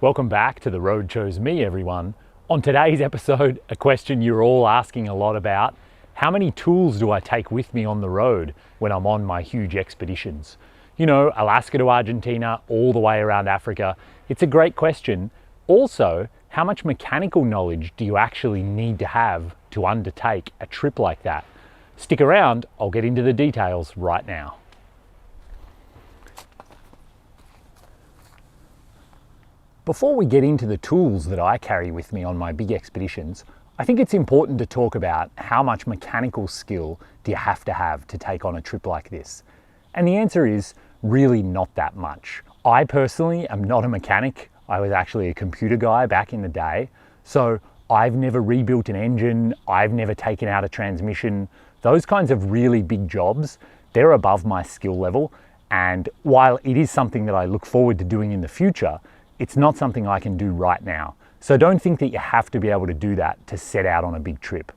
Welcome back to The Road Chose Me, everyone. On today's episode, a question you're all asking a lot about: how many tools do I take with me on the road when I'm on my huge expeditions? You know, Alaska to Argentina, all the way around Africa. It's a great question. Also, how much mechanical knowledge do you actually need to have to undertake a trip like that? Stick around, I'll get into the details right now. Before we get into the tools that I carry with me on my big expeditions, I think it's important to talk about how much mechanical skill do you have to take on a trip like this. And the answer is really not that much. I personally am not a mechanic. I was actually a computer guy back in the day. So I've never rebuilt an engine, I've never taken out a transmission. Those kinds of really big jobs, they're above my skill level. And while it is something that I look forward to doing in the future, it's not something I can do right now. So don't think that you have to be able to do that to set out on a big trip.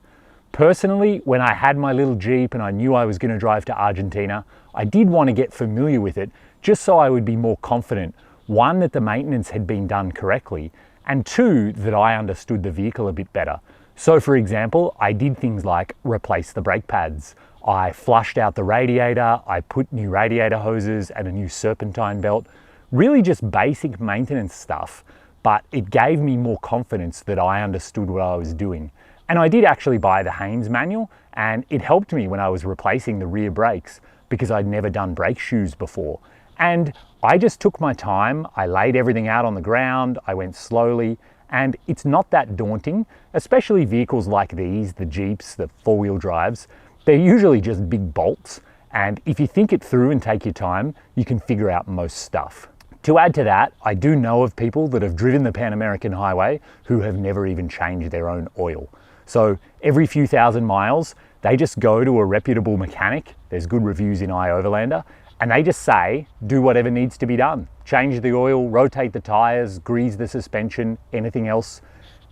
Personally, when I had my little Jeep and I knew I was going to drive to Argentina, I did want to get familiar with it just so I would be more confident, one, that the maintenance had been done correctly, and two, that I understood the vehicle a bit better. So for example, I did things like replace the brake pads. I flushed out the radiator, I put new radiator hoses and a new serpentine belt. Really just basic maintenance stuff, but it gave me more confidence that I understood what I was doing. And I did actually buy the Haynes manual, and it helped me when I was replacing the rear brakes because I'd never done brake shoes before. And I just took my time, I laid everything out on the ground, I went slowly, and it's not that daunting, especially vehicles like these, the Jeeps, the four-wheel drives. They're usually just big bolts, and if you think it through and take your time, you can figure out most stuff. To add to that, I do know of people that have driven the Pan American Highway who have never even changed their own oil. So every few thousand miles, they just go to a reputable mechanic, there's good reviews in iOverlander, and they just say, do whatever needs to be done. Change the oil, rotate the tires, grease the suspension, anything else.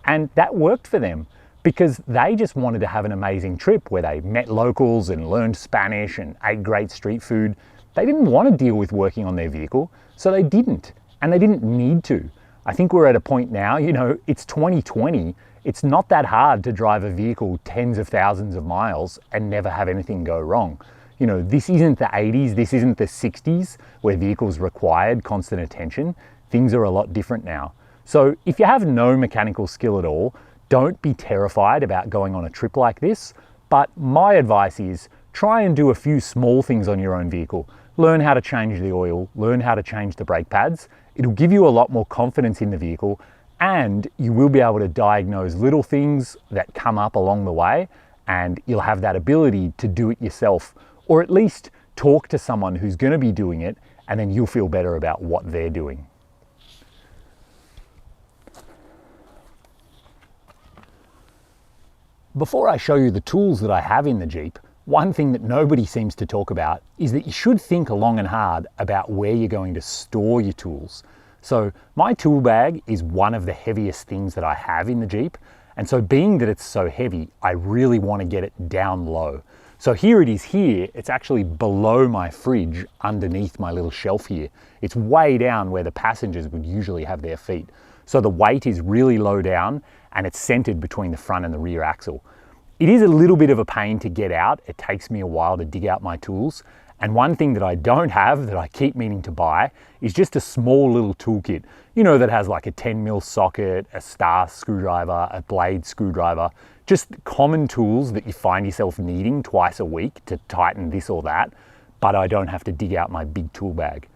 And that worked for them because they just wanted to have an amazing trip where they met locals and learned Spanish and ate great street food. They didn't want to deal with working on their vehicle, so they didn't, and they didn't need to. I think we're at a point now, you know, it's 2020, it's not that hard to drive a vehicle tens of thousands of miles and never have anything go wrong. You know, this isn't the 80s, this isn't the 60s where vehicles required constant attention. Things are a lot different now. So if you have no mechanical skill at all, don't be terrified about going on a trip like this, but my advice is try and do a few small things on your own vehicle. Learn how to change the oil, learn how to change the brake pads. It'll give you a lot more confidence in the vehicle, and you will be able to diagnose little things that come up along the way, and you'll have that ability to do it yourself, or at least talk to someone who's going to be doing it, and then you'll feel better about what they're doing. Before I show you the tools that I have in the Jeep, one thing that nobody seems to talk about is that you should think long and hard about where you're going to store your tools. So my tool bag is one of the heaviest things that I have in the Jeep. And so being that it's so heavy, I really want to get it down low. So here it is here, it's actually below my fridge underneath my little shelf here. It's way down where the passengers would usually have their feet. So the weight is really low down and it's centered between the front and the rear axle. It is a little bit of a pain to get out. It takes me a while to dig out my tools. And one thing that I don't have that I keep meaning to buy is just a small little toolkit, you know, that has like a 10mm socket, a star screwdriver, a blade screwdriver, just common tools that you find yourself needing twice a week to tighten this or that, but I don't have to dig out my big tool bag.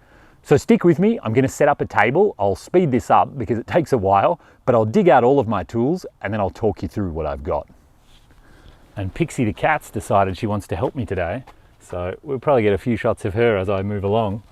So stick with me, I'm gonna set up a table. I'll speed this up because it takes a while, but I'll dig out all of my tools and then I'll talk you through what I've got. And Pixie the cat's decided she wants to help me today, so we'll probably get a few shots of her as I move along.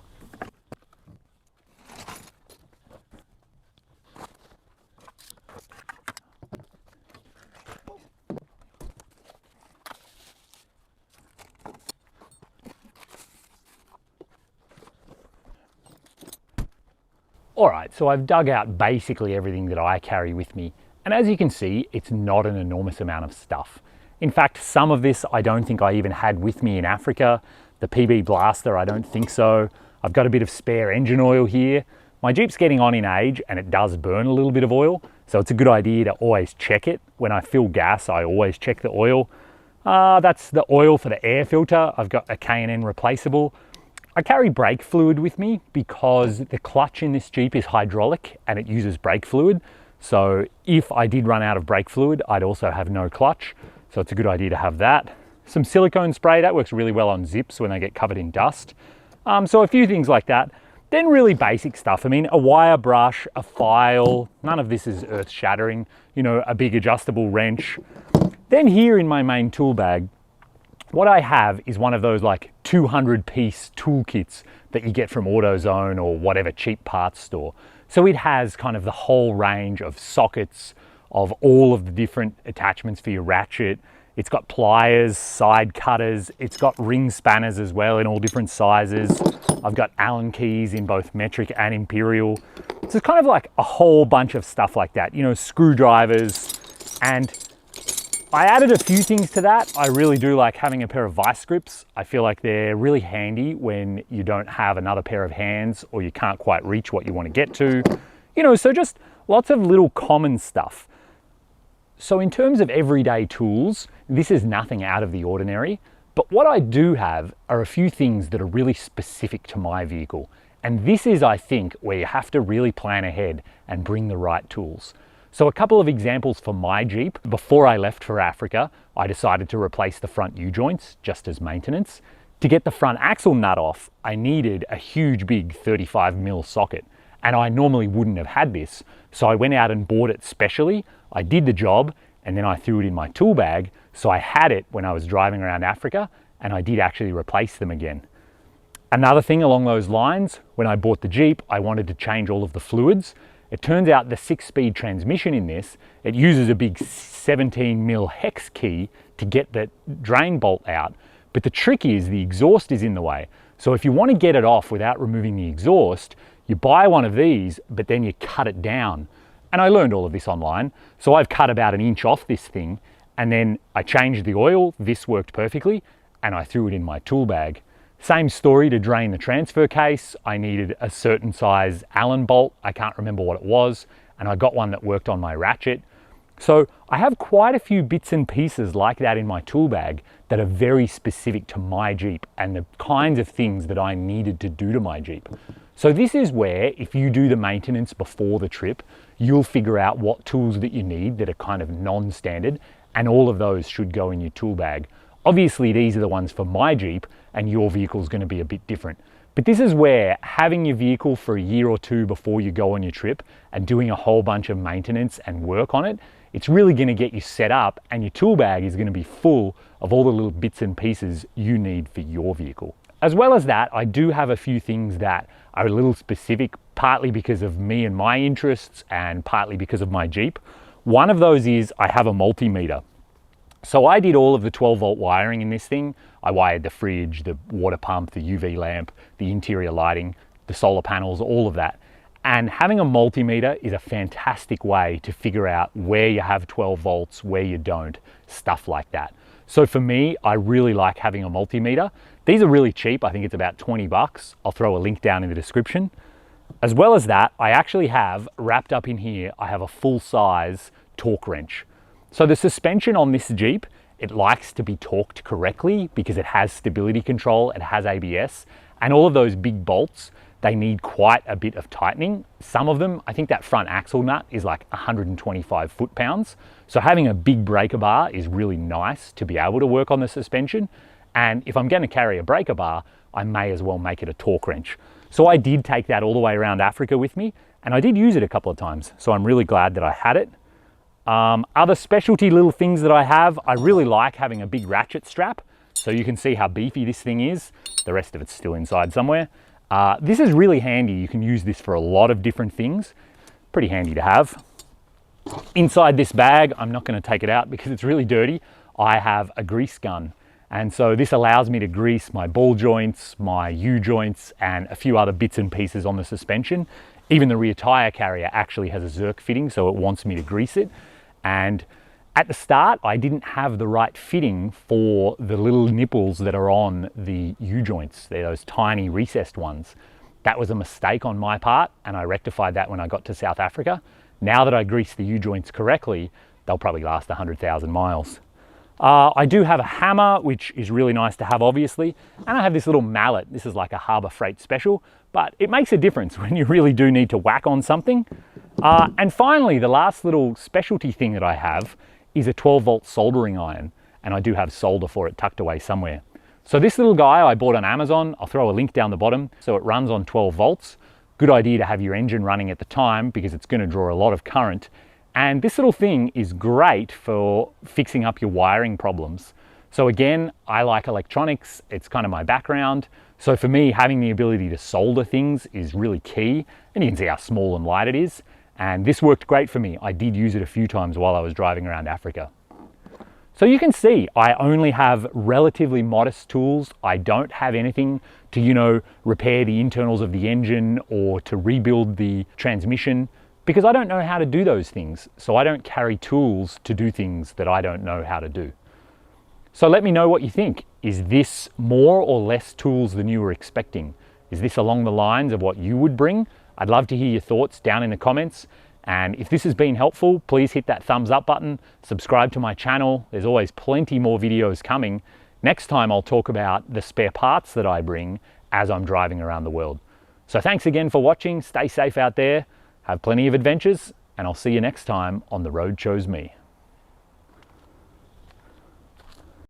Alright, so I've dug out basically everything that I carry with me, and as you can see, it's not an enormous amount of stuff. In fact, some of this I don't think I even had with me in Africa. The PB Blaster, I don't think so. I've got a bit of spare engine oil here. My Jeep's getting on in age and it does burn a little bit of oil, so it's a good idea to always check it. When I fill gas, I always check the oil. That's the oil for the air filter. I've got a K&N replaceable. I carry brake fluid with me because the clutch in this Jeep is hydraulic and it uses brake fluid. So if I did run out of brake fluid, I'd also have no clutch. So it's a good idea to have that. Some silicone spray, that works really well on zips when they get covered in dust. So a few things like that. Then really basic stuff. I mean, a wire brush, a file, none of this is earth shattering, you know, a big adjustable wrench. Then here in my main tool bag, what I have is one of those like 200-piece toolkits that you get from AutoZone or whatever cheap parts store. So it has kind of the whole range of sockets, of all of the different attachments for your ratchet. It's got pliers, side cutters, it's got ring spanners as well in all different sizes. I've got Allen keys in both metric and imperial. So it's kind of like a whole bunch of stuff like that, you know, screwdrivers. And I added a few things to that. I really do like having a pair of vice grips. I feel like they're really handy when you don't have another pair of hands or you can't quite reach what you want to get to. You know, so just lots of little common stuff. So in terms of everyday tools, this is nothing out of the ordinary, but what I do have are a few things that are really specific to my vehicle. And this is, I think, where you have to really plan ahead and bring the right tools. So a couple of examples for my Jeep. Before I left for Africa, I decided to replace the front U-joints just as maintenance. To get the front axle nut off, I needed a huge big 35mm socket. And I normally wouldn't have had this. So I went out and bought it specially. I did the job and then I threw it in my tool bag. So I had it when I was driving around Africa and I did actually replace them again. Another thing along those lines, when I bought the Jeep, I wanted to change all of the fluids. It turns out the 6-speed transmission in this, it uses a big 17mm hex key to get the drain bolt out. But the trick is the exhaust is in the way. So if you want to get it off without removing the exhaust, you buy one of these, but then you cut it down. And I learned all of this online. So I've cut about 1 inch off this thing and then I changed the oil. This worked perfectly and I threw it in my tool bag. Same story to drain the transfer case. I needed a certain size Allen bolt. I can't remember what it was. And I got one that worked on my ratchet. So I have quite a few bits and pieces like that in my tool bag that are very specific to my Jeep and the kinds of things that I needed to do to my Jeep. So this is where, if you do the maintenance before the trip, you'll figure out what tools that you need that are kind of non-standard, and all of those should go in your tool bag. Obviously, these are the ones for my Jeep, and your vehicle is going to be a bit different. But this is where having your vehicle for a year or two before you go on your trip and doing a whole bunch of maintenance and work on it, it's really going to get you set up, and your tool bag is going to be full of all the little bits and pieces you need for your vehicle. As well as that, I do have a few things that are a little specific, partly because of me and my interests and partly because of my Jeep. One of those is I have a multimeter. So I did all of the 12-volt wiring in this thing. I wired the fridge, the water pump, the UV lamp, the interior lighting, the solar panels, all of that. And having a multimeter is a fantastic way to figure out where you have 12 volts, where you don't, stuff like that. So for me, I really like having a multimeter. These are really cheap. I think it's about 20 bucks. I'll throw a link down in the description. As well as that, I actually have, wrapped up in here, I have a full-size torque wrench. So the suspension on this Jeep, it likes to be torqued correctly because it has stability control, it has ABS, and all of those big bolts, they need quite a bit of tightening. Some of them, I think that front axle nut is like 125 foot-pounds. So having a big breaker bar is really nice to be able to work on the suspension. And if I'm going to carry a breaker bar, I may as well make it a torque wrench. So I did take that all the way around Africa with me, and I did use it a couple of times. So I'm really glad that I had it. Other specialty little things that I have, I really like having a big ratchet strap. So you can see how beefy this thing is. The rest of it's still inside somewhere. This is really handy. You can use this for a lot of different things. Pretty handy to have. Inside this bag, I'm not going to take it out because it's really dirty. I have a grease gun. And so this allows me to grease my ball joints, my U-joints, and a few other bits and pieces on the suspension. Even the rear tire carrier actually has a Zerk fitting, so it wants me to grease it. And at the start, I didn't have the right fitting for the little nipples that are on the U-joints. They're those tiny recessed ones. That was a mistake on my part, and I rectified that when I got to South Africa. Now that I grease the U-joints correctly, they'll probably last 100,000 miles. I do have a hammer, which is really nice to have, obviously, and I have this little mallet. This is like a Harbor Freight special, but it makes a difference when you really do need to whack on something. And finally, the last little specialty thing that I have is a 12-volt soldering iron, and I do have solder for it tucked away somewhere. So this little guy I bought on Amazon. I'll throw a link down the bottom. So it runs on 12 volts. Good idea to have your engine running at the time because it's going to draw a lot of current. And this little thing is great for fixing up your wiring problems. So again, I like electronics. It's kind of my background. So for me, having the ability to solder things is really key. And you can see how small and light it is. And this worked great for me. I did use it a few times while I was driving around Africa. So you can see I only have relatively modest tools. I don't have anything to, repair the internals of the engine or to rebuild the transmission because I don't know how to do those things. So I don't carry tools to do things that I don't know how to do. So let me know what you think. Is this more or less tools than you were expecting? Is this along the lines of what you would bring? I'd love to hear your thoughts down in the comments. And if this has been helpful, please hit that thumbs up button, subscribe to my channel. There's always plenty more videos coming. Next time I'll talk about the spare parts that I bring as I'm driving around the world. So thanks again for watching. Stay safe out there, have plenty of adventures, and I'll see you next time on The Road Chose Me.